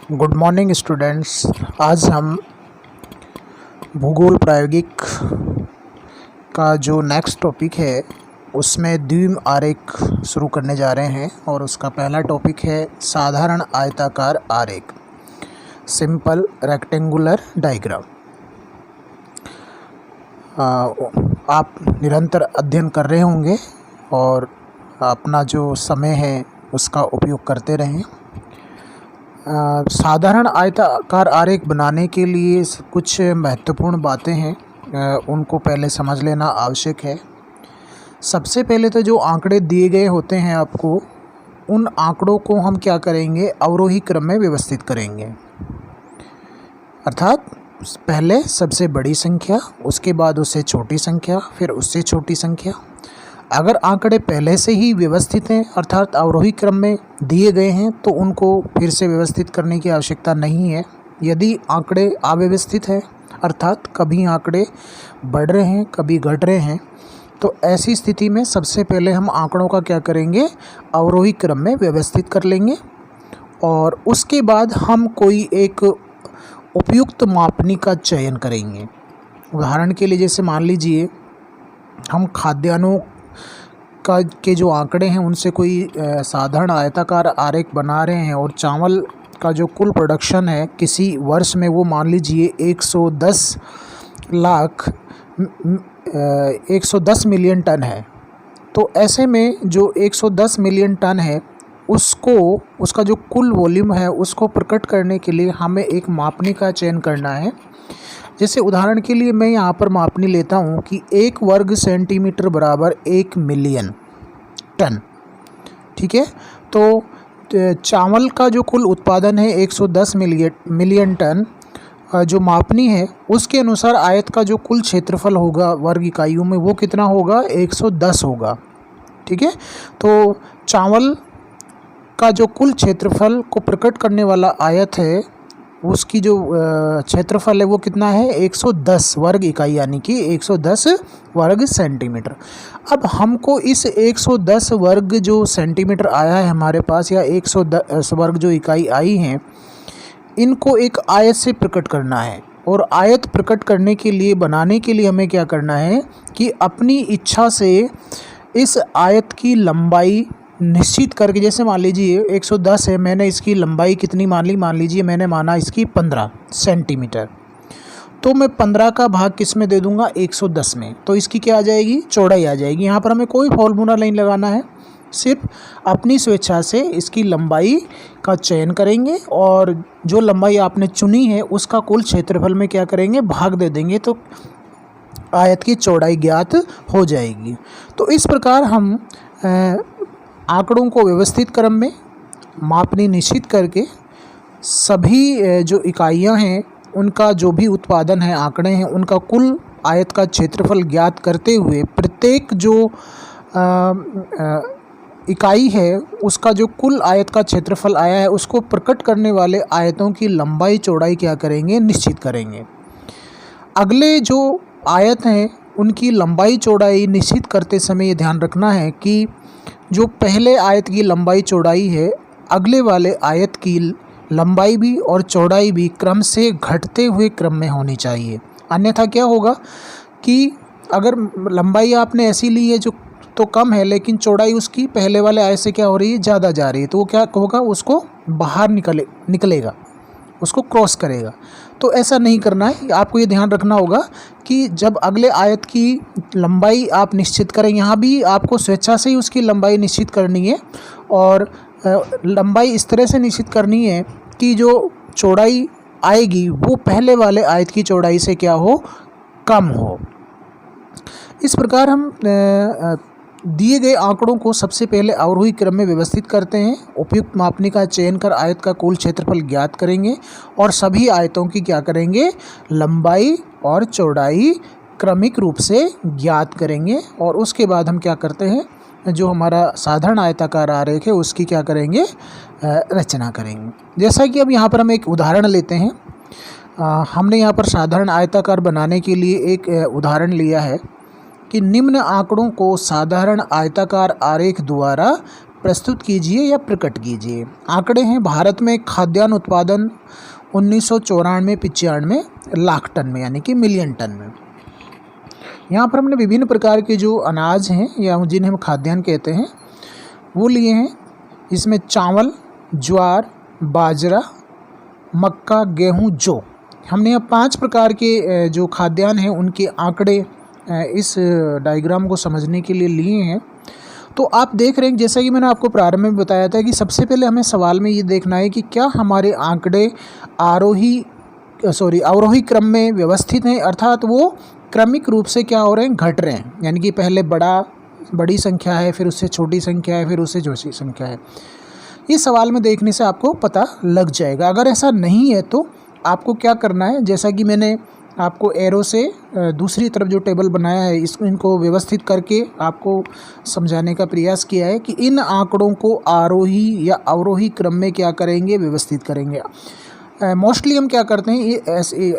Good morning students. आज हम भूगोल प्रायोगिक का जो नेक्स्ट टॉपिक है उसमें द्विम आरेख शुरू करने जा रहे हैं और उसका पहला टॉपिक है साधारण आयताकार आरेख, सिंपल रेक्टेंगुलर डायग्राम। आप निरंतर अध्ययन कर रहे होंगे और अपना जो समय है उसका उपयोग करते रहें। साधारण आयताकार आरेख बनाने के लिए कुछ महत्वपूर्ण बातें हैं, उनको पहले समझ लेना आवश्यक है। सबसे पहले तो जो आंकड़े दिए गए होते हैं आपको, उन आंकड़ों को हम क्या करेंगे, अवरोही क्रम में व्यवस्थित करेंगे। अर्थात पहले सबसे बड़ी संख्या, उसके बाद उससे छोटी संख्या, फिर उससे छोटी संख्या। अगर आंकड़े पहले से ही व्यवस्थित हैं अर्थात अवरोही क्रम में दिए गए हैं तो उनको फिर से व्यवस्थित करने की आवश्यकता नहीं है। यदि आंकड़े अव्यवस्थित हैं अर्थात कभी आंकड़े बढ़ रहे हैं कभी घट रहे हैं, तो ऐसी स्थिति में सबसे पहले हम आंकड़ों का क्या करेंगे, अवरोही क्रम में व्यवस्थित कर लेंगे और उसके बाद हम कोई एक उपयुक्त मापनी का चयन करेंगे। उदाहरण के लिए जैसे मान लीजिए हम खाद्यान्नों के जो आंकड़े हैं उनसे कोई साधारण आयताकार आरेख बना रहे हैं और चावल का जो कुल प्रोडक्शन है किसी वर्ष में वो मान लीजिए 110 मिलियन टन है। तो ऐसे में जो 110 मिलियन टन है उसका जो कुल वॉल्यूम है उसको प्रकट करने के लिए हमें एक मापनी का चयन करना है। जैसे उदाहरण के लिए मैं यहाँ पर मापनी लेता हूँ कि 1 वर्ग सेंटीमीटर बराबर 1 मिलियन टन। ठीक है, तो चावल का जो कुल उत्पादन है 110 मिलियन टन, जो मापनी है उसके अनुसार आयत का जो कुल क्षेत्रफल होगा वर्ग इकाइयों में वो कितना होगा, 110 होगा। ठीक है, तो चावल का जो कुल क्षेत्रफल को प्रकट करने वाला आयत है उसकी जो क्षेत्रफल है वो कितना है, 110 वर्ग इकाई यानी कि 110 वर्ग सेंटीमीटर। अब हमको इस 110 वर्ग जो सेंटीमीटर आया है हमारे पास या 110 वर्ग जो इकाई आई हैं, इनको एक आयत से प्रकट करना है। और आयत प्रकट करने के लिए, बनाने के लिए हमें क्या करना है कि अपनी इच्छा से इस आयत की लंबाई निश्चित करके, जैसे मान लीजिए 110 है, मैंने इसकी लंबाई कितनी मान लीजिए मैंने माना इसकी 15 सेंटीमीटर, तो मैं 15 का भाग किस में दे दूंगा, 110 में, तो इसकी क्या आ जाएगी, चौड़ाई आ जाएगी। यहाँ पर हमें कोई फॉर्मूला नहीं लगाना है, सिर्फ अपनी स्वेच्छा से इसकी लंबाई का चयन करेंगे और जो लंबाई आपने चुनी है उसका कुल क्षेत्रफल में क्या करेंगे, भाग दे देंगे, तो आयत की चौड़ाई ज्ञात हो जाएगी। तो इस प्रकार हम आंकड़ों को व्यवस्थित क्रम में मापनी निश्चित करके सभी जो इकाइयां हैं उनका जो भी उत्पादन है, आंकड़े हैं, उनका कुल आयत का क्षेत्रफल ज्ञात करते हुए प्रत्येक जो इकाई है उसका जो कुल आयत का क्षेत्रफल आया है उसको प्रकट करने वाले आयतों की लंबाई चौड़ाई क्या करेंगे, निश्चित करेंगे। अगले जो आयत हैं उनकी लंबाई चौड़ाई निश्चित करते समय ये ध्यान रखना है कि जो पहले आयत की लंबाई चौड़ाई है अगले वाले आयत की लंबाई भी और चौड़ाई भी क्रम से घटते हुए क्रम में होनी चाहिए। अन्यथा क्या होगा कि अगर लंबाई आपने ऐसी ली है जो तो कम है लेकिन चौड़ाई उसकी पहले वाले आयत से क्या हो रही है, ज़्यादा जा रही है, तो वो क्या होगा, उसको बाहर निकलेगा, उसको क्रॉस करेगा। तो ऐसा नहीं करना है, आपको ये ध्यान रखना होगा कि जब अगले आयत की लंबाई आप निश्चित करें, यहाँ भी आपको स्वेच्छा से ही उसकी लंबाई निश्चित करनी है और लंबाई इस तरह से निश्चित करनी है कि जो चौड़ाई आएगी वो पहले वाले आयत की चौड़ाई से क्या हो, कम हो। इस प्रकार हम दिए गए आंकड़ों को सबसे पहले अवरोही क्रम में व्यवस्थित करते हैं, उपयुक्त मापनी का चयन कर आयत का कुल क्षेत्रफल ज्ञात करेंगे और सभी आयतों की क्या करेंगे, लंबाई और चौड़ाई क्रमिक रूप से ज्ञात करेंगे। और उसके बाद हम क्या करते हैं, जो हमारा साधारण आयताकार आरेख है उसकी क्या करेंगे, रचना करेंगे। जैसा कि अब यहाँ पर हम एक उदाहरण लेते हैं। हमने यहाँ पर साधारण आयताकार बनाने के लिए एक उदाहरण लिया है कि निम्न आंकड़ों को साधारण आयताकार आरेख द्वारा प्रस्तुत कीजिए या प्रकट कीजिए। आंकड़े हैं भारत में खाद्यान्न उत्पादन 1994-95 लाख टन में, यानी कि मिलियन टन में। यहाँ पर हमने विभिन्न प्रकार के जो अनाज हैं या जिन्हें हम खाद्यान्न कहते हैं वो लिए हैं। इसमें चावल, ज्वार, बाजरा, मक्का, गेहूँ, जौ, हमने अब 5 प्रकार के जो खाद्यान्न हैं उनके आंकड़े इस डायग्राम को समझने के लिए लिए हैं। तो आप देख रहे हैं, जैसा कि मैंने आपको प्रारंभ में बताया था कि सबसे पहले हमें सवाल में ये देखना है कि क्या हमारे आंकड़े अवरोही क्रम में व्यवस्थित हैं, अर्थात वो क्रमिक रूप से क्या हो रहे हैं, घट रहे हैं, यानी कि पहले बड़ी संख्या है, फिर उससे छोटी संख्या है, फिर उससे छोटी संख्या है। ये सवाल में देखने से आपको पता लग जाएगा। अगर ऐसा नहीं है तो आपको क्या करना है, जैसा कि मैंने आपको एरो से दूसरी तरफ जो टेबल बनाया है इनको व्यवस्थित करके आपको समझाने का प्रयास किया है कि इन आंकड़ों को आरोही या अवरोही क्रम में क्या करेंगे, व्यवस्थित करेंगे। मोस्टली हम क्या करते हैं,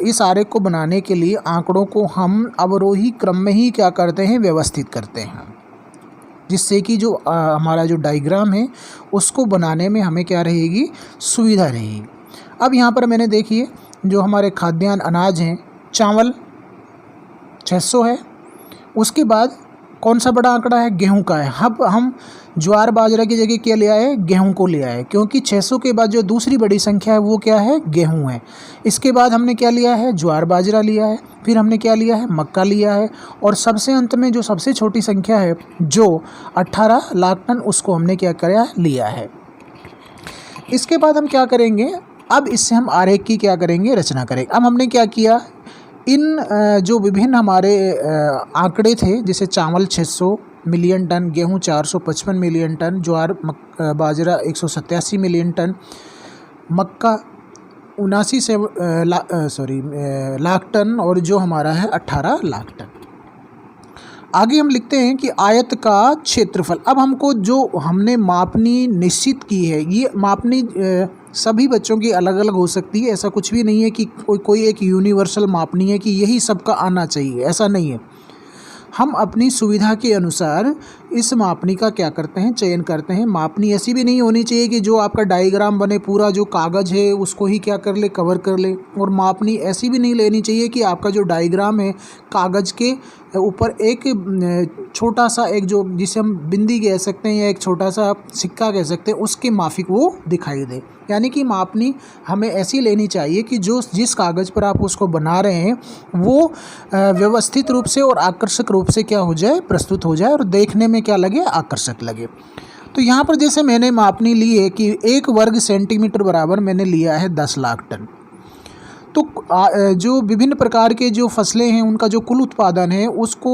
इस आरेख को बनाने के लिए आंकड़ों को हम अवरोही क्रम में ही क्या करते हैं, व्यवस्थित करते हैं, जिससे कि जो हमारा जो डायग्राम है उसको बनाने में हमें क्या रहेगी, सुविधा रहेगी। अब यहाँ पर मैंने देखिए जो हमारे खाद्यान्न अनाज हैं, चावल 600 है, उसके बाद कौन सा बड़ा आंकड़ा है, गेहूं का है। अब हम ज्वार बाजरा की जगह क्या लिया है, गेहूं को लिया है, क्योंकि 600 के बाद जो दूसरी बड़ी संख्या है वो क्या है, गेहूं है। इसके बाद हमने क्या लिया है, ज्वार बाजरा लिया है, फिर हमने क्या लिया है, मक्का लिया है, और सबसे अंत में जो सबसे छोटी संख्या है जो 18 लाख टन, उसको हमने क्या किया, लिया है। इसके बाद हम क्या करेंगे, अब इससे हम आरेख की क्या करेंगे, रचना करेंगे। अब हमने क्या किया, इन जो विभिन्न हमारे आंकड़े थे, जैसे चावल 600 मिलियन टन, गेहूं 455 मिलियन टन, ज्वार बाजरा 187 मिलियन टन, मक्का 79 लाख टन, और जो हमारा है 18 लाख टन। आगे हम लिखते हैं कि आयत का क्षेत्रफल। अब हमको जो हमने मापनी निश्चित की है, ये मापनी सभी बच्चों की अलग अलग हो सकती है। ऐसा कुछ भी नहीं है कि कोई एक यूनिवर्सल मापनी है कि यही सबका आना चाहिए, ऐसा नहीं है। हम अपनी सुविधा के अनुसार इस मापनी का क्या करते हैं, चयन करते हैं। मापनी ऐसी भी नहीं होनी चाहिए कि जो आपका डायग्राम बने पूरा जो कागज़ है उसको ही क्या कर ले, कवर कर ले, और मापनी ऐसी भी नहीं लेनी चाहिए कि आपका जो डायग्राम है कागज़ के ऊपर एक छोटा सा एक जो जिसे हम बिंदी कह सकते हैं या एक छोटा सा सिक्का कह सकते हैं उसके माफिक वो दिखाई दे। यानी कि मापनी हमें ऐसी लेनी चाहिए कि जो जिस कागज़ पर आप उसको बना रहे हैं वो व्यवस्थित रूप से और आकर्षक रूप से क्या हो जाए, प्रस्तुत हो जाए, और देखने में क्या लगे, आकर्षक लगे। तो यहाँ पर जैसे मैंने मापनी ली है कि 1 वर्ग सेंटीमीटर बराबर मैंने लिया है 10 लाख टन। तो जो विभिन्न प्रकार के जो फसलें हैं उनका जो कुल उत्पादन है उसको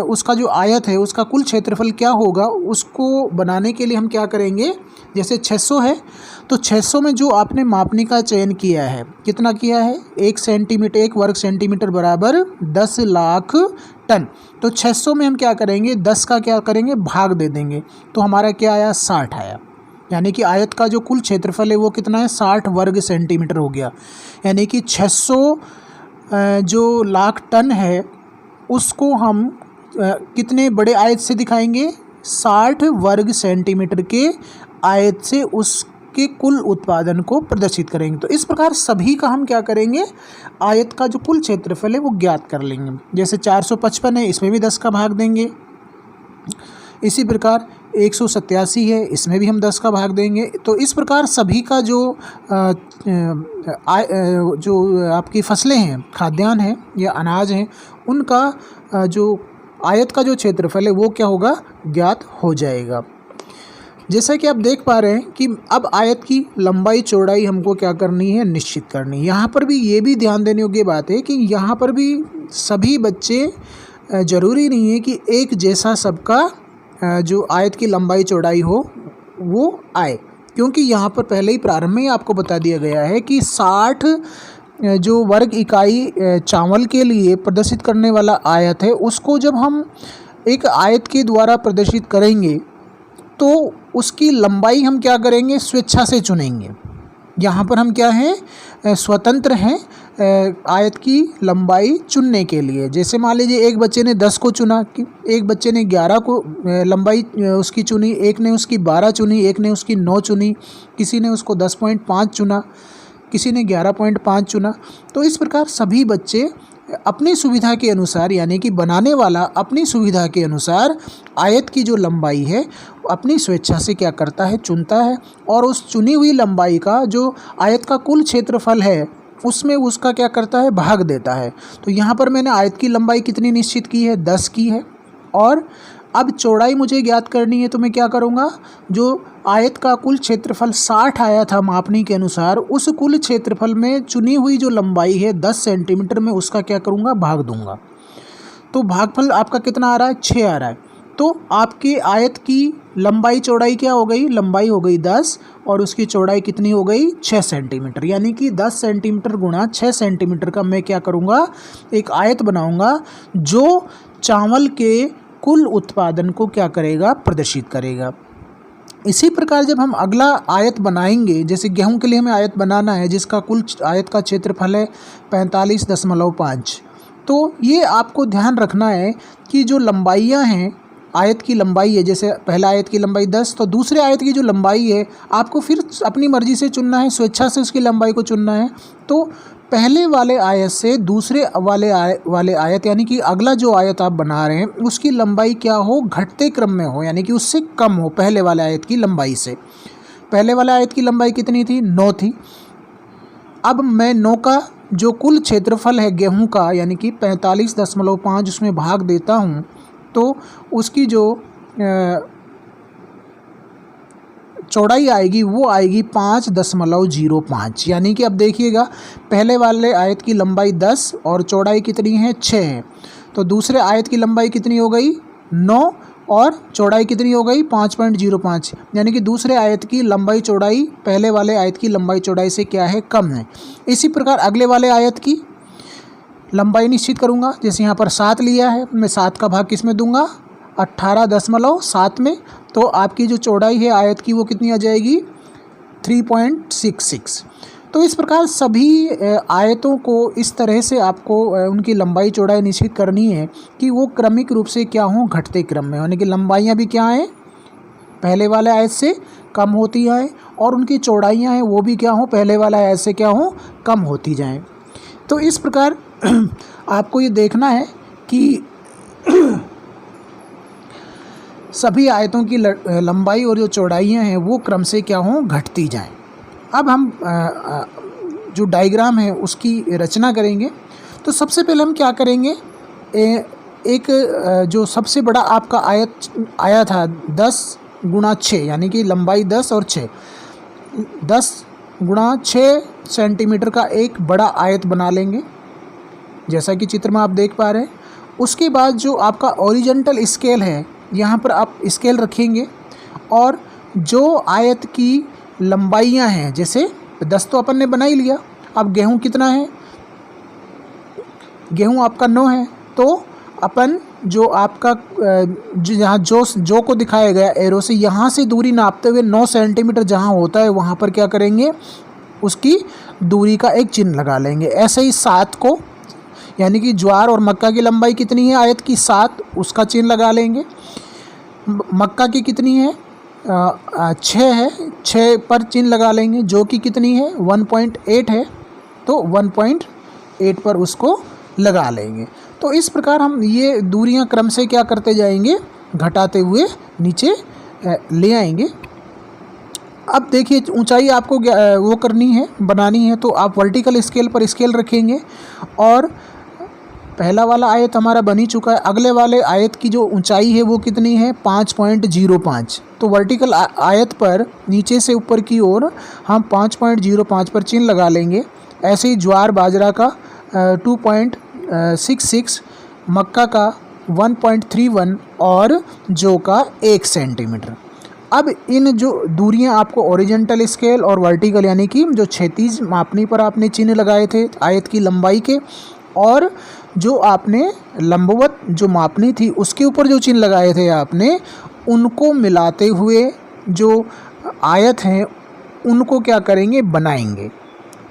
उसका जो आयत है उसका कुल क्षेत्रफल क्या होगा, उसको बनाने के लिए हम क्या करेंगे, जैसे 600 है तो 600 में जो आपने मापनी का चयन किया है, कितना किया है, 1 वर्ग सेंटीमीटर बराबर 10 लाख टन। तो 600 में हम क्या करेंगे, 10 का क्या करेंगे, भाग दे देंगे, तो हमारा क्या आया, 60 आया। यानी कि आयत का जो कुल क्षेत्रफल है वो कितना है, 60 वर्ग सेंटीमीटर हो गया। यानी कि 600 जो लाख टन है उसको हम कितने बड़े आयत से दिखाएंगे, 60 वर्ग सेंटीमीटर के आयत से उसके कुल उत्पादन को प्रदर्शित करेंगे। तो इस प्रकार सभी का हम क्या करेंगे, आयत का जो कुल क्षेत्रफल है वो ज्ञात कर लेंगे। जैसे 455 है, इसमें भी 10 का भाग देंगे। इसी प्रकार 187 है, इसमें भी हम 10 का भाग देंगे। तो इस प्रकार सभी का जो आपकी फसलें हैं, खाद्यान्न हैं या अनाज हैं, उनका जो आयत का जो क्षेत्रफल है वो क्या होगा, ज्ञात हो जाएगा। जैसा कि आप देख पा रहे हैं कि अब आयत की लंबाई चौड़ाई हमको क्या करनी है, निश्चित करनी है। यहाँ पर भी ये भी ध्यान देने योग्य बात है कि यहाँ पर भी सभी बच्चे ज़रूरी नहीं है कि एक जैसा सबका जो आयत की लंबाई चौड़ाई हो वो आए, क्योंकि यहाँ पर पहले ही प्रारंभ में ही आपको बता दिया गया है कि 60 जो वर्ग इकाई चावल के लिए प्रदर्शित करने वाला आयत है उसको जब हम एक आयत के द्वारा प्रदर्शित करेंगे तो उसकी लंबाई हम क्या करेंगे, स्वेच्छा से चुनेंगे। यहाँ पर हम क्या हैं, स्वतंत्र हैं आयत की लंबाई चुनने के लिए। जैसे मान लीजिए एक बच्चे ने 10 को चुना, कि एक बच्चे ने 11 को लंबाई उसकी चुनी, एक ने उसकी 12 चुनी, एक ने उसकी 9 चुनी, किसी ने उसको 10.5 चुना, किसी ने 11.5 चुना। तो इस प्रकार सभी बच्चे अपनी सुविधा के अनुसार, यानी कि बनाने वाला अपनी सुविधा के अनुसार आयत की जो लंबाई है अपनी स्वेच्छा से क्या करता है, चुनता है, और उस चुनी हुई लंबाई का जो आयत का कुल क्षेत्रफल है उसमें उसका क्या करता है, भाग देता है। तो यहाँ पर मैंने आयत की लंबाई कितनी निश्चित की है, 10 की है। और अब चौड़ाई मुझे ज्ञात करनी है, तो मैं क्या करूँगा, जो आयत का कुल क्षेत्रफल 60 आया था मापनी के अनुसार, उस कुल क्षेत्रफल में चुनी हुई जो लंबाई है 10 सेंटीमीटर में उसका क्या करूँगा, भाग दूंगा। तो भागफल आपका कितना आ रहा है, 6 आ रहा है। तो आपके आयत की लंबाई चौड़ाई क्या हो गई, लंबाई हो गई 10 और उसकी चौड़ाई कितनी हो गई, 6 सेंटीमीटर। यानी कि 10 सेंटीमीटर गुणा 6 सेंटीमीटर का मैं क्या करूँगा, एक आयत बनाऊँगा जो चावल के कुल उत्पादन को क्या करेगा, प्रदर्शित करेगा। इसी प्रकार जब हम अगला आयत बनाएंगे, जैसे गेहूं के लिए हमें आयत बनाना है जिसका कुल आयत का क्षेत्रफल है 45.5, तो ये आपको ध्यान रखना है कि जो लंबाइयां हैं, आयत की लंबाई है, जैसे पहला आयत की लंबाई 10, तो दूसरे आयत की जो लंबाई है आपको फिर अपनी मर्जी से चुनना है, स्वेच्छा से उसकी लंबाई को चुनना है। तो पहले वाले आयत से दूसरे वाले आयत, यानी कि अगला जो आयत आप बना रहे हैं उसकी लंबाई क्या हो, घटते क्रम में हो, यानी कि उससे कम हो पहले वाले आयत की लंबाई से। पहले वाले आयत की लंबाई कितनी थी, 9 थी। अब मैं 9 का जो कुल क्षेत्रफल है गेहूं का, यानी कि 45.5 उसमें भाग देता हूँ, तो उसकी जो चौड़ाई आएगी वो आएगी 5.05। यानी कि अब देखिएगा, पहले वाले आयत की लंबाई 10 और चौड़ाई कितनी है, 6 है। तो दूसरे आयत की लंबाई कितनी हो गई, 9 और चौड़ाई कितनी हो गई, 5.05। यानी कि दूसरे आयत की लंबाई चौड़ाई पहले वाले आयत की लंबाई चौड़ाई से क्या है, कम है। इसी प्रकार अगले वाले आयत की लंबाई निश्चित करूँगा। जैसे यहाँ पर 7 लिया है, मैं 7 का भाग किस में दूंगा, 18.7 में। तो आपकी जो चौड़ाई है आयत की वो कितनी आ जाएगी, 3.66। तो इस प्रकार सभी आयतों को इस तरह से आपको उनकी लंबाई चौड़ाई निश्चित करनी है कि वो क्रमिक रूप से क्या हों, घटते क्रम में, यानी कि लंबाइयाँ भी क्या हैं, पहले वाले आयत से कम होती जाएँ, और उनकी चौड़ाइयाँ हैं वो भी क्या हों, पहले वाला आयत से क्या हों, कम होती जाएँ। तो इस प्रकार आपको ये देखना है कि सभी आयतों की लंबाई और जो चौड़ाइयाँ हैं वो क्रम से क्या हों, घटती जाएं। अब हम जो डायग्राम है उसकी रचना करेंगे। तो सबसे पहले हम क्या करेंगे, एक जो सबसे बड़ा आपका आयत आया था 10 गुणा 6, यानी कि लंबाई 10 और 6, 10 गुणा 6 सेंटीमीटर का एक बड़ा आयत बना लेंगे, जैसा कि चित्र में आप देख पा रहे हैं। उसके बाद जो आपका ओरिजेंटल स्केल है, यहाँ पर आप स्केल रखेंगे, और जो आयत की लंबाइयाँ हैं, जैसे 10 तो अपन ने बना ही लिया। अब गेहूँ कितना है, गेहूँ आपका 9 है, तो अपन जो आपका जहाँ जो को दिखाया गया एरो से, यहाँ से दूरी नापते हुए 9 सेंटीमीटर जहाँ होता है वहाँ पर क्या करेंगे, उसकी दूरी का एक चिन्ह लगा लेंगे। ऐसे ही 7 को, यानी कि ज्वार और मक्का की लंबाई कितनी है आयत की, 7, उसका चिन्ह लगा लेंगे। मक्का की कितनी है, 6 है, 6 पर चिन्ह लगा लेंगे, जो कि कितनी है, 1.8 है, तो 1.8 पर उसको लगा लेंगे। तो इस प्रकार हम ये दूरियां क्रम से क्या करते जाएंगे, घटाते हुए नीचे ले आएंगे। अब देखिए ऊंचाई आपको वो करनी है, बनानी है, तो आप वर्टिकल स्केल पर स्केल रखेंगे, और पहला वाला आयत हमारा बन ही चुका है। अगले वाले आयत की जो ऊंचाई है वो कितनी है, 5.05। तो वर्टिकल आयत पर नीचे से ऊपर की ओर हम 5.05 पर चिन्ह लगा लेंगे। ऐसे ही ज्वार बाजरा का 2.66, मक्का का 1.31 और जौ का 1 सेंटीमीटर। अब इन जो दूरियां आपको ओरिजेंटल स्केल और वर्टिकल, यानी कि जो क्षैतिज मापनी पर आपने चिन्ह लगाए थे आयत की लंबाई के, और जो आपने लंबवत जो मापनी थी उसके ऊपर जो चिन्ह लगाए थे आपने, उनको मिलाते हुए जो आयत हैं उनको क्या करेंगे, बनाएंगे।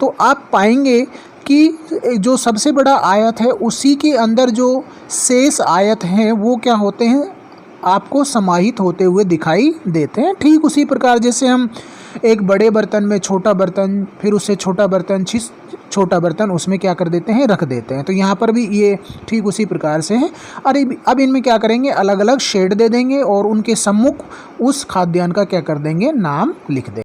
तो आप पाएंगे कि जो सबसे बड़ा आयत है उसी के अंदर जो शेष आयत हैं वो क्या होते हैं, आपको समाहित होते हुए दिखाई देते हैं। ठीक उसी प्रकार जैसे हम एक बड़े बर्तन में छोटा बर्तन, फिर उससे छोटा बर्तन, छोटा बर्तन उसमें क्या कर देते हैं, रख देते हैं। तो यहाँ पर भी ये ठीक उसी प्रकार से है। अरे अब इनमें क्या करेंगे, अलग अलग शेड दे देंगे और उनके सम्मुख उस खाद्यान्न का क्या कर देंगे, नाम लिख देंगे।